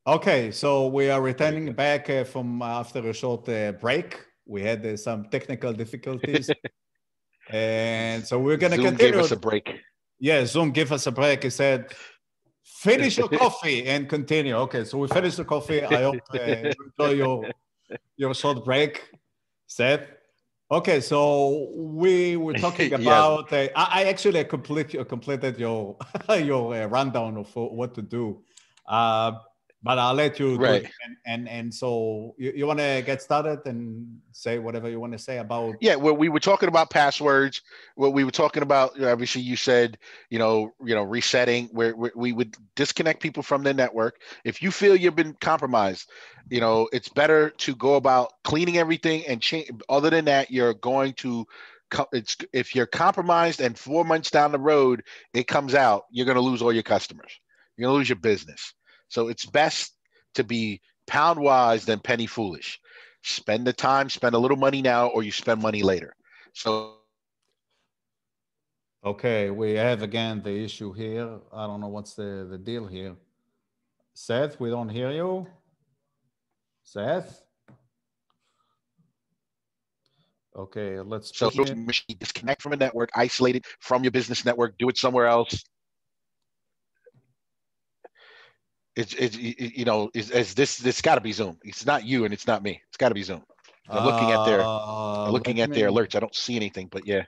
Okay, so we are There we returning back from after a short break. We had some technical difficulties, go. and so we're going to Zoom gave us continue. a break. Yeah, Zoom give us a break. He said, "Finish your coffee and continue." Okay, so we finished the coffee. I hope you enjoy your short break, Seth. Okay, so we were talking Yes, about. I actually completed your your rundown of what to do, uh, but I'll let you do it. right. And so you want to get started and say whatever you want to say about. Yeah, well, we were talking about passwords. What we were talking about, obviously, you said, resetting where we would disconnect people from their network. If you feel you've been compromised, it's better to go about cleaning everything and change. Other than that, you're going to, it's if you're compromised and 4 months down the road it comes out, you're going to lose all your customers. You're going to lose your business. So it's best to be pound wise than penny foolish. Spend the time, spend a little money now, or you spend money later. So Okay, we have again the issue here. I don't know what's the deal here. Seth, we don't hear you. Seth. Okay, let's so put you. machine disconnect from a network, isolate it from your business network, do it somewhere else. It's this got to be Zoom. It's not you and it's not me. It's got to be Zoom. I'm looking Let at their me. alerts. I don't see anything, but yeah.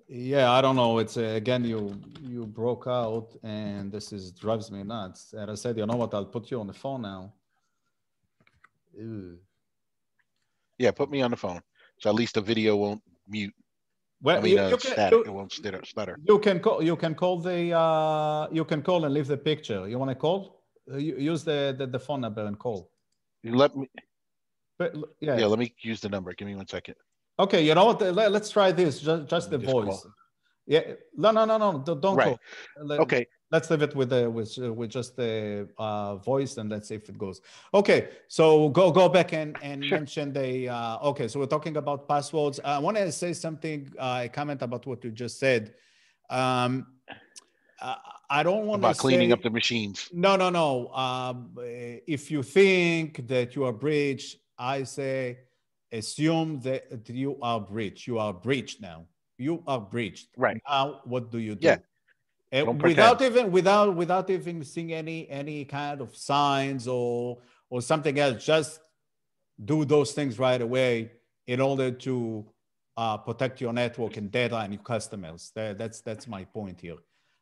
Yeah, I don't know. It's again, you broke out, and this is drives me nuts. And I said, you know what? I'll put you on the phone now. Ew. Yeah, put me on the phone. So at least the video won't mute. I Well, mean, you can static. It won't stutter. you can call the you can call and leave the picture. You want to call? Use the phone number and call. You let me. But yeah, Yeah, let me use the number. Give me 1 second. okay. You know what? Let's try this. Just Let the me just call. voice. Yeah. No. Don't Right. call. Let, Okay. let's leave it with just the voice, and let's see if it goes. Okay. So go back and Sure. mention the. Okay. So we're talking about passwords. I want to say something. A comment about what you just said. Um, I I don't want to About cleaning up say the machines. no. If you think that you are breached, I say assume that you are breached. You are breached now. You are breached. Right. Now, what do you Yeah. do? Don't Without pretend. even seeing any kind of signs or something else, just do those things right away in order to protect your network and data and your customers. That's my point here.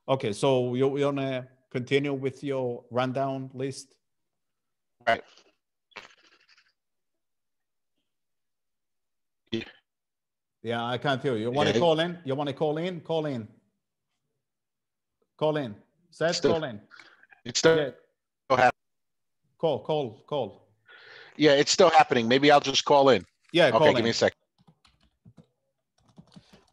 Okay, so you want to continue with your rundown list? Right. Yeah. Yeah, I can't hear you. You want to Yeah. call in? You want to call in? Call in. Call in. It's Seth, still call in. it's still Yeah, happening. call. Yeah, it's still happening. Maybe I'll just call in. Yeah, Okay, call give me in. a second.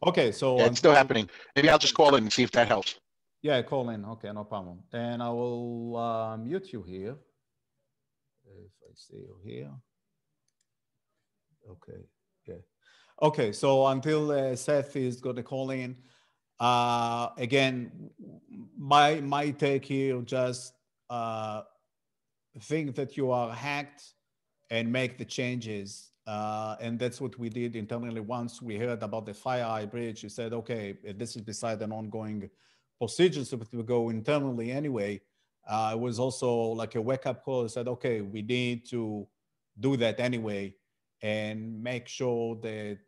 Okay, so Yeah, it's still until happening. Maybe I'll just call in and see if that helps. yeah, call in. Okay, no problem. And I will mute you here if I see you here. Okay. Yeah. Okay. So until Seth is going to call in, again, my take here just uh, think that you are hacked and make the changes. And that's what we did internally. Once we heard about the FireEye breach, we said, okay, this is beside an ongoing procedure, so it will go internally anyway. It was also like a wake up call. Said, okay, we need to do that anyway and make sure that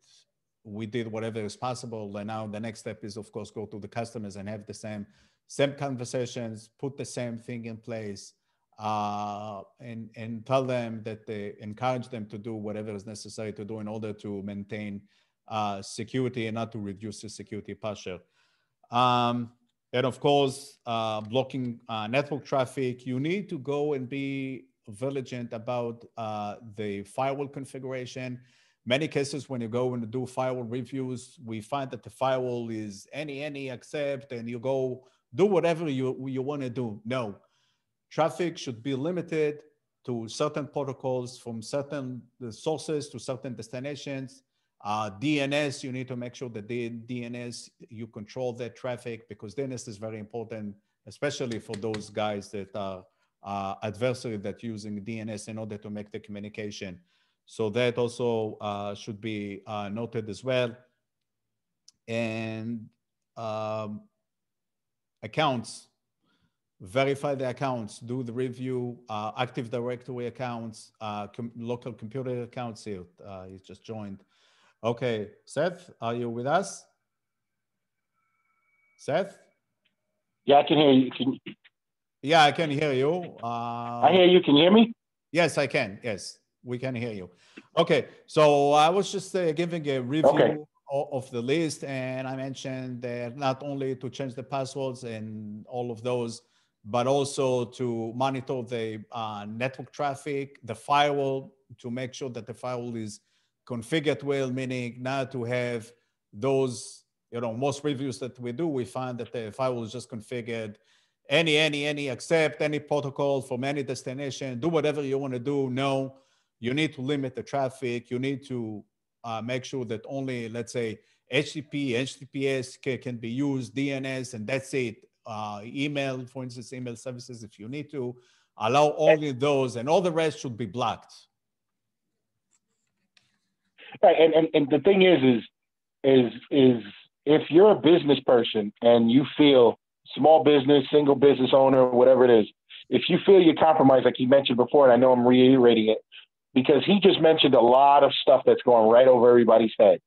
we did whatever is possible. And now the next step is, of course, go to the customers and have the same conversations, put the same thing in place, and tell them that they encourage them to do whatever is necessary to do in order to maintain security and not to reduce the security posture. Um, and of course, blocking network traffic, you need to go and be vigilant about the firewall configuration. Many cases, when you go and do firewall reviews, we find that the firewall is any accept, and you go do whatever you want to do. No, traffic should be limited to certain protocols from certain sources to certain destinations. DNS, you need to make sure that the DNS, you control that traffic, because DNS is very important, especially for those guys that are adversary that using DNS in order to make the communication. So that also should be noted as well. And accounts, verify the accounts, do the review, Active Directory accounts, local computer accounts here. You just joined. Okay, Seth, are you with us? Seth? Yeah, I can hear you. Yeah, I can hear you. I hear you. Can you hear me? Yes, I can. Yes, we can hear you. Okay, so I was just giving a review of the list, and I mentioned that not only to change the passwords and all of those, but also to monitor the network traffic, the firewall, to make sure that the firewall is configured well, meaning not to have those, most reviews that we do, we find that the firewall is just configured any, accept any protocol from any destination, do whatever you want to do. No, you need to limit the traffic. You need to make sure that only, let's say, HTTP, HTTPS can be used, DNS, and that's it. Email, for instance, email services, if you need to, allow only those, and all the rest should be blocked. Right, and the thing is if you're a business person and you feel small business, single business owner, whatever it is, if you feel you're compromised, like he mentioned before, and I know I'm reiterating it, because he just mentioned a lot of stuff that's going right over everybody's head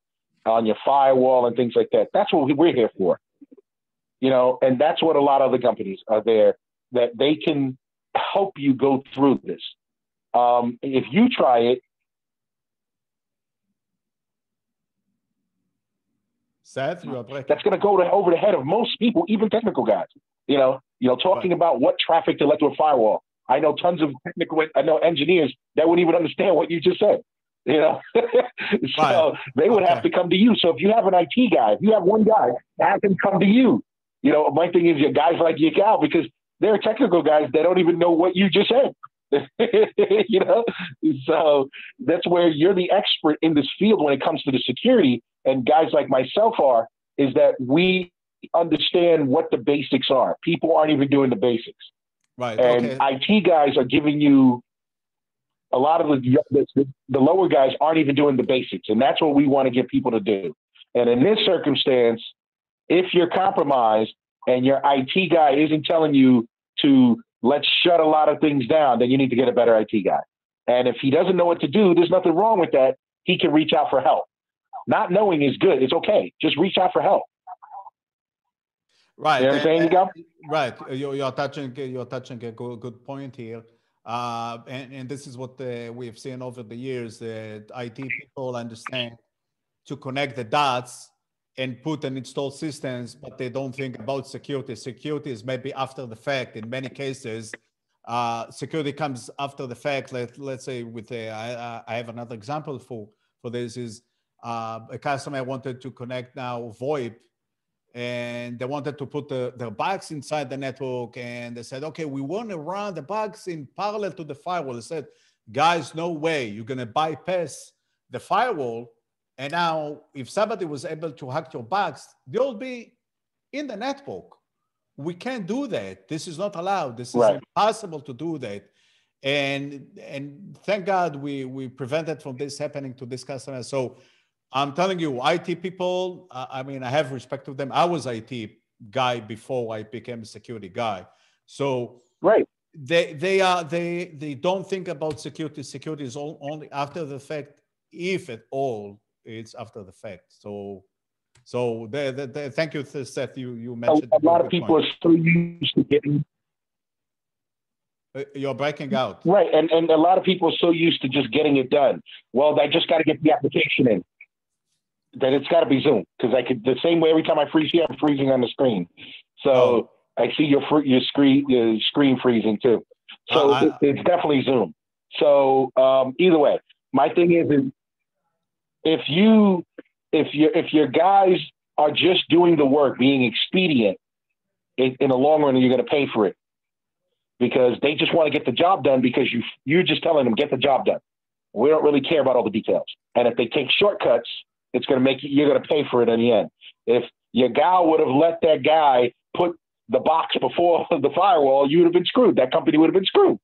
on your firewall and things like that. That's what we're here for, and that's what a lot of the companies are there, that they can help you go through this. If you try it, Seth, you are breaking. That's going to go over the head of most people, even technical guys. Talking about what traffic to let through a firewall. I know tons of engineers that wouldn't even understand what you just said. So they would have to come to you. So if you have an IT guy, if you have one guy, have him come to you. My thing is, your guys like you out because they're technical guys that don't even know what you just said. So that's where you're the expert in this field when it comes to the security. And guys like myself is that we understand what the basics are. People aren't even doing the basics. Right. And IT guys are giving you a lot of the lower guys aren't even doing the basics. And that's what we want to get people to do. And in this circumstance, if you're compromised and your IT guy isn't telling you to let's shut a lot of things down, then you need to get a better IT guy. And if he doesn't know what to do, there's nothing wrong with that. He can reach out for help. Not knowing is good. It's okay. Just reach out for help. Right. You know what I'm saying, Miguel? Right. You're touching a good point here. And this is what we've seen over the years, that IT people understand to connect the dots and put and install systems, but they don't think about security. Security is maybe after the fact. In many cases, security comes after the fact. Let's say I have another example for this is a customer wanted to connect now VoIP, and they wanted to put the bugs inside the network, and they said, okay, we want to run the bugs in parallel to the firewall. They said, guys, no way, you're going to bypass the firewall. And now if somebody was able to hack your bugs, they'll be in the network. We can't do that. This is not allowed. This is impossible to do that. And thank God we prevented from this happening to this customer. So I'm telling you, IT people, I have respect to them. I was IT guy before I became a security guy. So they don't think about security. Security is only after the fact, if at all, it's after the fact. So thank you, Seth. You mentioned a lot of people are so used to getting. You're breaking out. Right, and a lot of people are so used to just getting it done. Well, I just got to get the application in. Then it's got to be Zoom, because the same way every time I freeze here, I'm freezing on the screen. So I see your screen freezing too. So it's definitely Zoom. So either way, my thing is if your guys are just doing the work, being expedient, in the long run, you're going to pay for it, because they just want to get the job done, because you're just telling them, get the job done. We don't really care about all the details. And if they take shortcuts, it's going to you're going to pay for it in the end. If your gal would have let that guy put the box before the firewall, you would have been screwed. That company would have been screwed.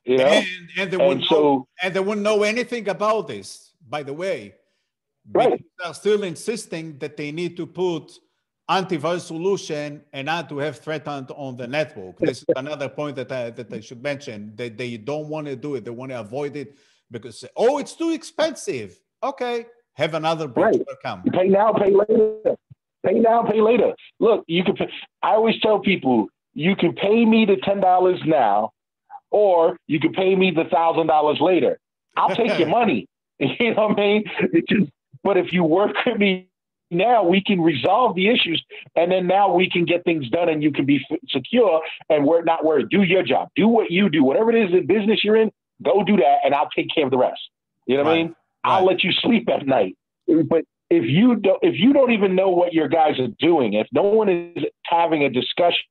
You know, and they wouldn't know anything about this, by the way. Because they're still insisting that they need to put antivirus solution and not to have threat hunt on the network. This is another point that I should mention. That they don't want to do it. They want to avoid it because, oh, it's too expensive. Okay, have another breach. Welcome. Pay now, pay later. Pay now, pay later. Look, you can. I always tell people, you can pay me the $10 now, or you can pay me the $1,000 later. I'll take your money. You know what I mean? But if you work with me now, we can resolve the issues, and then now we can get things done, and you can be secure, and we're not worried. Do your job. Do what you do. Whatever it is in business you're in, go do that, and I'll take care of the rest. You know what I mean? I'll let you sleep at night. But if you don't even know what your guys are doing, if no one is having a discussion,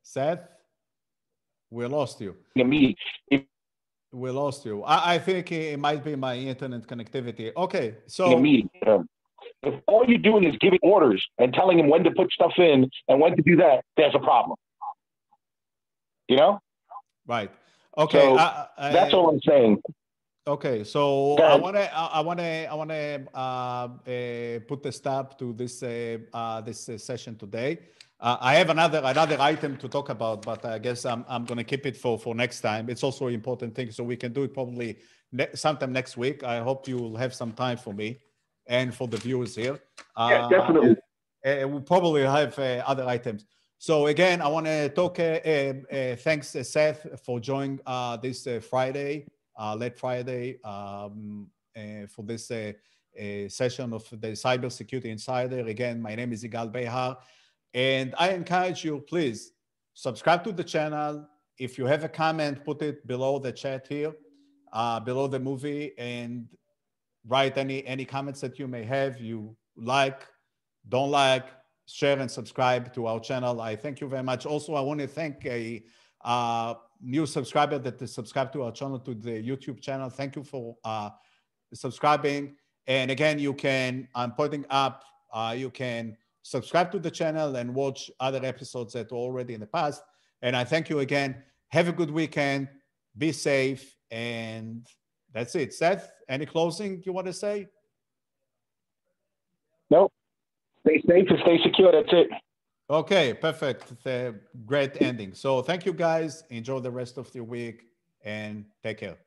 Seth, we lost you. We lost you. I think it might be my internet connectivity. Okay, so if all you're doing is giving orders and telling them when to put stuff in and when to do that, there's a problem. You know? Right. Okay. So that's all I'm saying. Okay, so I want to put the stop to this session today. I have another item to talk about, but I guess I'm going to keep it for next time. It's also an important thing, so we can do it probably sometime next week. I hope you'll have some time for me and for the viewers here. Yeah, definitely. We'll probably have other items. So again, I want to talk. Thanks, Seth, for joining this Friday, late Friday, for this session of the Cybersecurity Insider. Again, my name is Igal Behar. And I encourage you, please subscribe to the channel. If you have a comment, put it below the chat here, below the movie, and write any comments that you may have, you like, don't like, share and subscribe to our channel. I thank you very much. Also, I want to thank a new subscriber that is subscribed to our channel, to the YouTube channel. Thank you for subscribing. And again, you can, I'm putting up, you can subscribe to the channel and watch other episodes that were already in the past. And I thank you again. Have a good weekend. Be safe. And that's it. Seth, any closing you want to say? Nope. Stay safe and stay secure. That's it. Okay, perfect. Great ending. So thank you guys. Enjoy the rest of your week and take care.